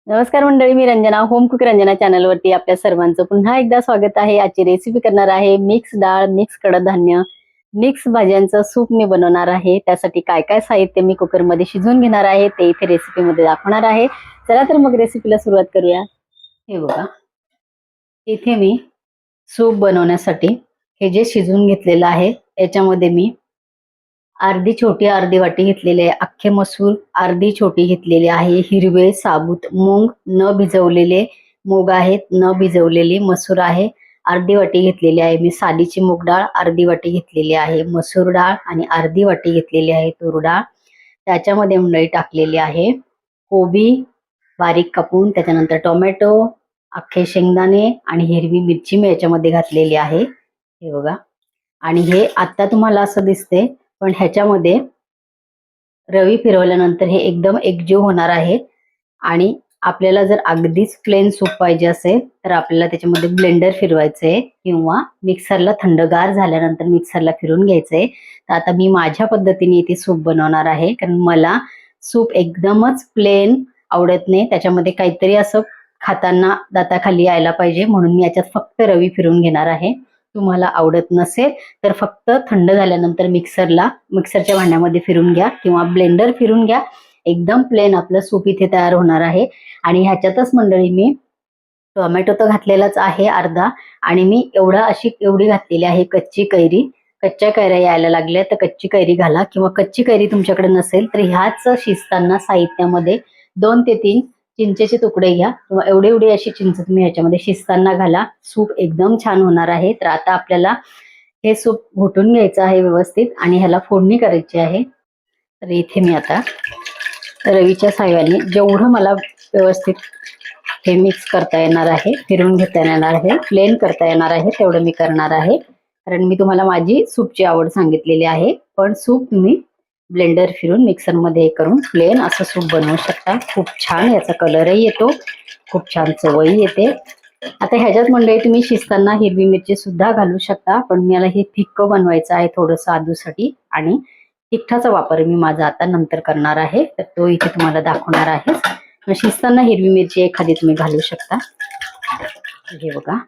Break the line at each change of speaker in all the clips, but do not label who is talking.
नमस्कार मंडळी, मी Ranjana home cook Ranjana चॅनलवरती आपल्या सर्वांचं पुन्हा एकदा स्वागत आहे। आजची रेसिपी करणार आहे मिक्स डाळ, मिक्स कडधान्य, मिक्स भाज्यांचं सूप मी बनवणार आहे। त्यासाठी काय काय साहित्य मी कुकरमध्ये शिजवून घेणार आहे ते इथे रेसिपीमध्ये दाखवणार आहे। चला तर मग रेसिपीला सुरुवात करूया। हे बघा, इथे मी सूप बनवण्यासाठी हे जे शिजवून घेतलेलं आहे याच्यामध्ये मी अर्धी वाटी घेतलेली आहे अख्खे मसूर, अर्धी छोटी घेतलेली आहे हिरवे साबूत मूग, न भिजवलेले मूग आहेत, न भिजवलेली मसूर आहे। अर्धी वाटी घेतलेली आहे मी सालीची मूग डाळ, अर्धी वाटी घेतलेली आहे मसूर डाळ आणि अर्धी वाटी घेतलेली आहे तूर डाळ। त्याच्यामध्ये मंडळी टाकलेली आहे कोबी बारीक कापून, त्याच्यानंतर टोमॅटो, अख्खे शेंगदाणे आणि हिरवी मिरची मी याच्यामध्ये घातलेली आहे। हे बघा, आणि हे आता तुम्हाला असं दिसते, पण ह्याच्यामध्ये रवी फिरवल्यानंतर हे एकदम एकजीव होणार आहे। आणि आपल्याला जर अगदीच प्लेन सूप पाहिजे असेल तर आपल्याला त्याच्यामध्ये ब्लेंडर फिरवायचंय किंवा मिक्सरला थंडगार झाल्यानंतर मिक्सरला फिरून घ्यायचंय। तर आता मी माझ्या पद्धतीने इथे सूप बनवणार आहे, कारण मला सूप एकदमच प्लेन आवडत नाही, त्याच्यामध्ये काहीतरी असं खाताना दाताखाली यायला पाहिजे, म्हणून मी याच्यात फक्त रवी फिरवून घेणार आहे। तुम्हाला आवडत नसेल तर फक्त थंड झाल्यानंतर मिक्सरच्या भांड्यामध्ये फिरून घ्या किंवा ब्लेंडर फिरून घ्या। एकदम प्लेन आपलं सूप इथे तयार होणार आहे। आणि ह्याच्यातच मंडळी मी टोमॅटो तर घातलेलाच आहे अर्धा, आणि मी एवढी घातलेली आहे कच्ची कैरी। कच्च्या कैऱ्या यायला लागल्या तर कच्ची कैरी घाला, किंवा कच्ची कैरी तुमच्याकडे नसेल तर ह्याच शिजताना साहित्यामध्ये 2 ते 3 चिंचेचे तुकडे घ्या, किंवा एवढी एवढी अशी चिंच तुम्ही ह्याच्यामध्ये शिजताना घाला। सूप एकदम छान होणार आहे। तर आता आपल्याला हे सूप घोटून घ्यायचं आहे व्यवस्थित आणि ह्याला फोडणी करायची आहे। तर इथे मी आता रवीच्या साह्याने जेवढं मला व्यवस्थित हे मिक्स करता येणार आहे, फिरवून घेता येणार आहे, प्लेन करता येणार आहे तेवढं मी करणार आहे, कारण मी तुम्हाला माझी सूपची आवड सांगितलेली आहे। पण सूप तुम्ही ब्लेंडर फिरून मिक्सरमध्ये करून प्लेन असं सूप बनवू शकता। खूप छान याचा कलरही येतो, खूप छान चवही येते। आता ह्याच्यात मंडळी तुम्ही शिजताना हिरवी मिरची सुद्धा घालू शकता, पण मला हे फिक्क बनवायचं आहे थोडंसं आदूसाठी, आणि तिखटाचा वापर मी माझा आता नंतर करणार आहे, तर तो इथे तुम्हाला दाखवणार आहे। शिजताना हिरवी मिरची एखादी तुम्ही घालू शकता। हे बघा,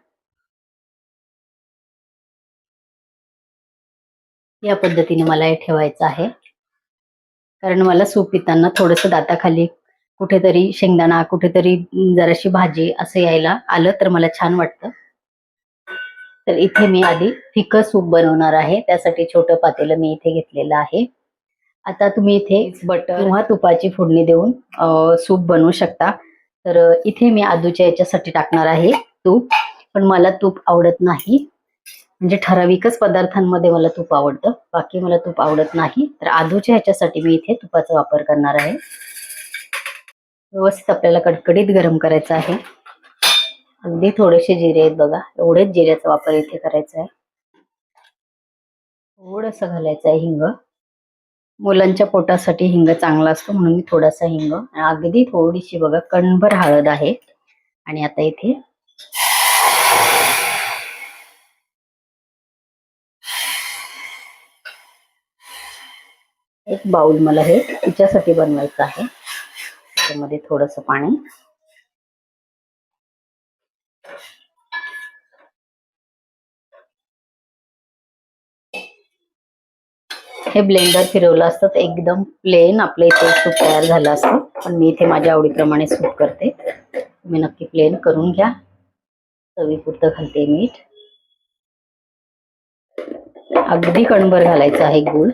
या पद्धतीने मला हे ठेवायचं आहे, कारण मला सूप पिताना थोडंसं दाताखाली कुठेतरी शेंगदाणा, कुठेतरी जराशी भाजी असं यायला आलं तर मला छान वाटतं। तर इथे मी आधी फिकं सूप बनवणार आहे, त्यासाठी छोटं पातेलं मी इथे घेतलेलं आहे। आता तुम्ही इथे बटर किंवा तुपाची फोडणी देऊन सूप बनवू शकता। तर इथे मी आदूच्या याच्यासाठी टाकणार आहे तूप, पण मला तूप आवडत नाही, म्हणजे ठराविकच पदार्थांमध्ये मला तूप आवडतं, बाकी मला तूप आवडत नाही। तर आदूच्या ह्याच्यासाठी मी इथे तुपाचा वापर करणार आहे। व्यवस्थित आपल्याला कडकडीत गरम करायचं आहे। अगदी थोडेसे जिरे आहेत बघा, एवढेच जिऱ्याचा वापर इथे करायचा आहे। थोडंसं घालायचं आहे हिंग, मुलांच्या पोटासाठी हिंग चांगला असतो म्हणून मी थोडासा हिंग, अगदी थोडीशी बघा कणभर हळद आहे। आणि आता इथे एक बाउल मला हे तिच्यासाठी बनवायचं आहे, त्यामध्ये थोडंसं पाणी, हे ब्लेंडर फिरवलं असतं तर एकदम प्लेन आपलं इथे सूप तयार झालं असतं, पण मी इथे माझ्या आवडीप्रमाणे सूप करते। तुम्ही नक्की प्लेन करून घ्या। चवीपुरतं घालते मीठ, अगदी कणभर घालायचं आहे गूळ।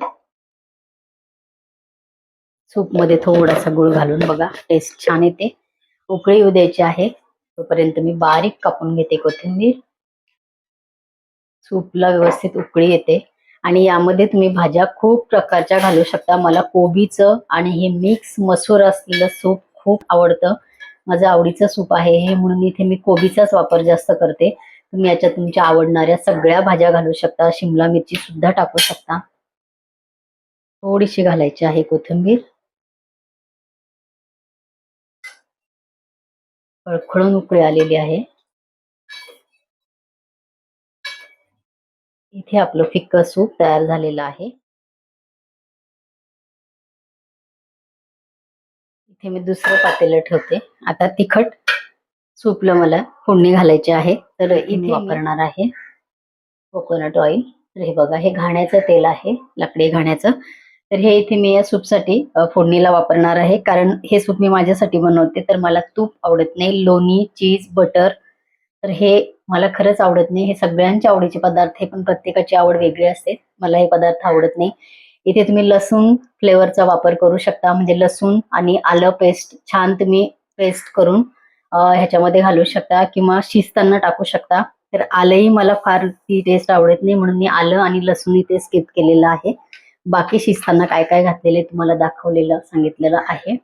सूप मध्ये थोडासा गूळ घालून बघा टेस्ट छान येते। उकळी येऊ द्यायची आहे, तोपर्यंत मी बारीक कापून घेते कोथिंबीर। सूपला व्यवस्थित उकळी येते, आणि यामध्ये तुम्ही भाज्या खूप प्रकारच्या घालू शकता। मला कोबीचं आणि हे मिक्स मसूर असलेलं सूप खूप आवडतं, माझं आवडीचं सूप आहे हे, म्हणून इथे मी कोबीचाच वापर जास्त करते। तुम्ही याच्यात तुमच्या आवडणाऱ्या सगळ्या भाज्या घालू शकता, शिमला मिरची सुद्धा टाकू शकता। थोडीशी घालायची आहे कोथिंबीर। खळखळून उकळी आलेली आहे। इथे आपलं फिक्क सूप तयार झालेलं आहे। इथे मी दुसरं पातेलं ठेवते. आता तिखट सूपला मला फोडणी घालायची आहे, तर इथे वापरणार आहे कोकोनट ऑइल. तर हे बघा, हे घाण्याचं तेल आहे, लाकडी घाण्याचं. तर हे इथे मी या सूपसाठी फोडणीला वापरणार आहे, कारण हे सूप मी माझ्यासाठी बनवते. तर मला तूप आवडत नाही, लोणी, चीज, बटर, तर हे मला खरंच आवडत नाही. हे सगळ्यांच्या आवडीचे पदार्थ आहे, पण प्रत्येकाची आवड वेगळी असते. मला हे पदार्थ आवडत नाही. इथे तुम्ही लसूण फ्लेवरचा वापर करू शकता, म्हणजे लसूण आणि आलं पेस्ट छान तुम्ही पेस्ट करून ह्याच्यामध्ये घालू शकता, किंवा शिजताना टाकू शकता. तर आलंही मला फार ती टेस्ट आवडत नाही, म्हणून मी आलं आणि लसूण इथे स्किप केलेलं आहे. बाकी शिजताना काय काय घातलेले तुम्हाला दाखवलेलं सांगितलेलं आहे.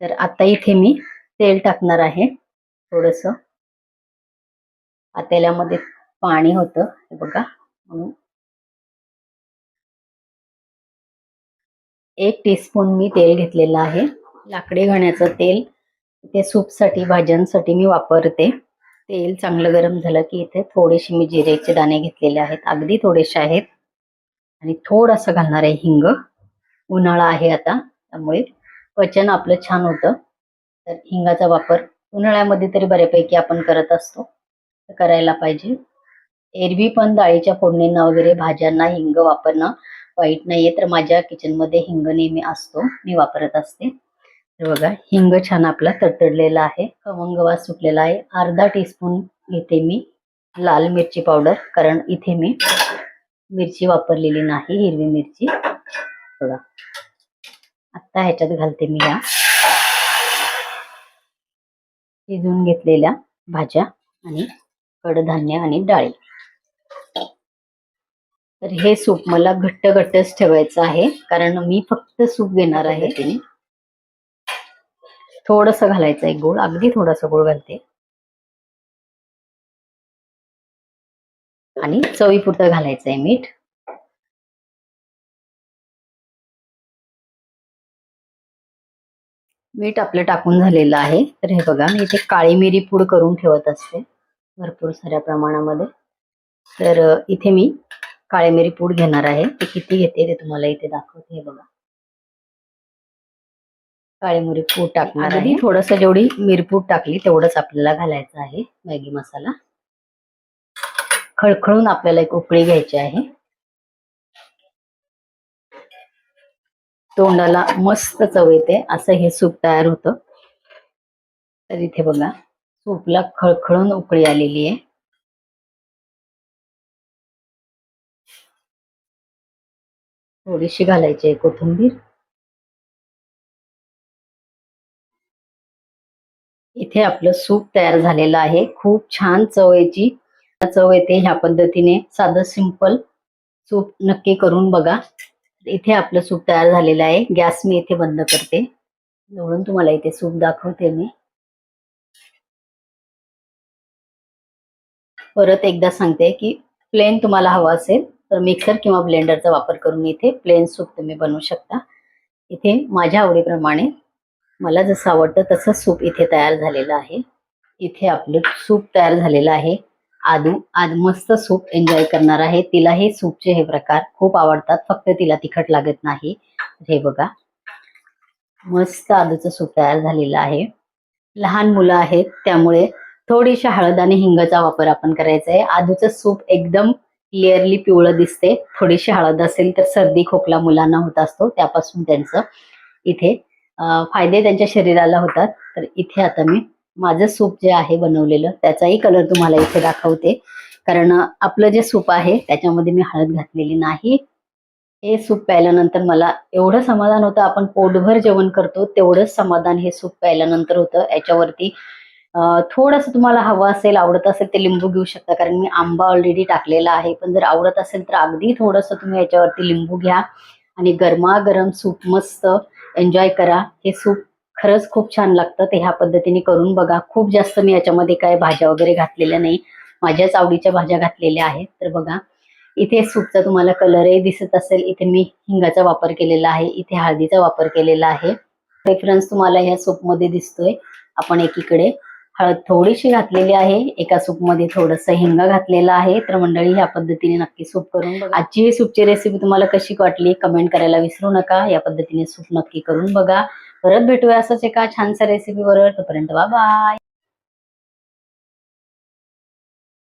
तर आता इथे मी तेल टाकणार आहे थोडस. तेलामध्ये पाणी होतं, हे बघा, म्हणून 1 टीस्पून मी तेल घेतलेलं आहे. लाकडी घाण्याचं तेल इथे सूपसाठी, भाज्यांसाठी मी वापरते. तेल चांगलं गरम झालं की इथे थोडेसे मी जिरेचे दाणे घेतलेले आहेत, अगदी थोडेसे आहेत. आणि थोडंसं घालणार आहे हिंग. उन्हाळा आहे आता, त्यामुळे पचन आपलं छान होतं. तर हिंगाचा वापर उन्हाळ्यामध्ये तरी बऱ्यापैकी आपण करत असतो, तर करायला पाहिजे. एरवी पण डाळीच्या फोडणींना वगैरे भाज्यांना हिंग वापरणं वाईट नाहीये. तर माझ्या किचनमध्ये हिंग नेहमी असतो, मी वापरत असते. तर बघा, हिंग छान आपला तडतडलेला आहे, खमंग वास सुटलेला आहे. अर्धा टीस्पून घेते मी लाल मिरची पावडर, कारण इथे मी मिरची वापरलेली नाही, हिरवी मिरची. बघा, आता ह्याच्यात घालते मी या शिजून घेतलेल्या भाज्या आणि कडधान्य आणि डाळी. तर हे सूप मला घट्ट घट्टच ठेवायचं आहे, कारण मी फक्त सूप घेणार आहे. थोडस घालायचं आहे गूळ, अगदी थोडासा गूळ घालते, आणि चवीपुरतं घालायचं आहे मीठ. मीठ आपलं टाकून झालेलं आहे. तर हे बघा, मी इथे काळी मिरी पूड करून ठेवत असते भरपूर साऱ्या प्रमाणामध्ये. तर इथे मी काळी मिरी पूड घेणार आहे. ते किती घेते ते तुम्हाला इथे दाखवते. हे बघा, काळी मिरी पूड टाकणार आहे. थोडस, जेवढी मिरपूड टाकली तेवढंच आपल्याला घालायचं आहे. मॅगी मसाला खळखळून आपल्याला एक उकळी घ्यायची आहे. तोंडाला मस्त चव येते असं हे सूप तयार होतं. तर इथे बघा, सूपला खळखळून उकळी आलेली आहे. थोडीशी घालायची आहे कोथिंबीर. इथे आपलं सूप तयार झालेलं आहे. खूप छान चव येते ह्या पद्धतीने. साधं सिंपल सूप नक्की करून बघा. इथे आपलं सूप तयार झालेलं आहे. गॅस मी इथे बंद करते. जवळून तुम्हाला इथे सूप दाखवते मी. परत एकदा सांगते की प्लेन तुम्हाला हवा असेल तर मिक्सर किंवा ब्लेंडरचा वापर करून इथे प्लेन सूप तुम्ही बनवू शकता. इथे माझ्या आवडीप्रमाणे मला जसं आवडतं तसं सूप इथे तयार झालेलं आहे. इथे आपलं सूप तयार झालेलं आहे. आदू आज मस्त सूप एन्जॉय करणार आहे. तिला हे सूपचे हे प्रकार खूप आवडतात, फक्त तिला तिखट लागत नाही. हे बघा, मस्त आदूचं सूप तयार झालेलं आहे. लहान मुलं आहेत त्यामुळे थोडीशी हळद आणि हिंगाचा वापर आपण करायचा आहे. आदूचं सूप एकदम क्लिअरली पिवळं दिसते. थोडीशी हळद असेल तर सर्दी खोकला मुलांना होत असतो, त्यापासून त्यांचं इथे फायदे त्यांच्या शरीराला होतात. तर इथे आता मी माझं सूप जे आहे बनवलेलं त्याचाही कलर तुम्हाला इथे दाखवते, कारण आपलं जे सूप आहे त्याच्यामध्ये मी हळद घातलेली नाही. हे सूप प्यायल्यानंतर मला एवढं समाधान होतं, आपण पोटभर जेवण करतो तेवढंच समाधान हे सूप प्यायल्यानंतर होतं. याच्यावरती थोडंसं तुम्हाला हवं असेल, आवडत असेल ते लिंबू घेऊ शकता, कारण मी आंबा ऑलरेडी टाकलेला आहे. पण जर आवडत असेल तर अगदी थोडंसं तुम्ही याच्यावरती लिंबू घ्या आणि गरमागरम सूप मस्त एन्जॉय करा. हे सूप खरंच खूप छान लागतं. ते ह्या पद्धतीने करून बघा. खूप जास्त मी याच्यामध्ये काय भाज्या वगैरे घातलेल्या नाही, माझ्याच आवडीच्या भाज्या घातलेल्या आहेत. तर बघा, इथे सूपचा तुम्हाला कलरही दिसत असेल. इथे मी हिंगाचा वापर केलेला आहे, इथे हळदीचा वापर केलेला आहे. डिफरन्स तुम्हाला ह्या सूपमध्ये दिसतोय. आपण एकीकडे हळद थोडीशी घातलेली आहे, एका सूपमध्ये थोडंसं हिंग घातलेला आहे. तर मंडळी, ह्या पद्धतीने नक्की सूप करून बघा. आजची ही सूपची रेसिपी तुम्हाला कशी वाटली कमेंट करायला विसरू नका. या पद्धतीने सूप नक्की करून बघा. परत भेटूया असंच एका छानशा रेसिपी बरोबर. तोपर्यंत बाय.